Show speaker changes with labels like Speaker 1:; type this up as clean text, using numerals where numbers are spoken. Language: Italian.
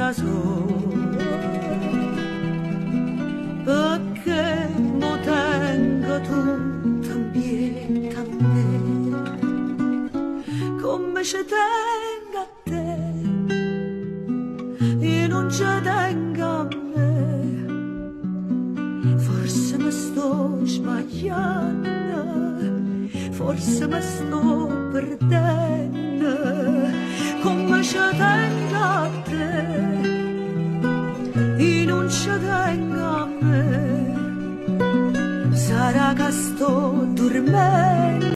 Speaker 1: da sola, perché mo tengo tutto ambiente a me, come ci tengo a te, io non ci tengo a me. Forse mi sto sbagliando, forse mi sto perdendo, come ci tengo a te, io non ci tengo a me. Sarà che sto dormendo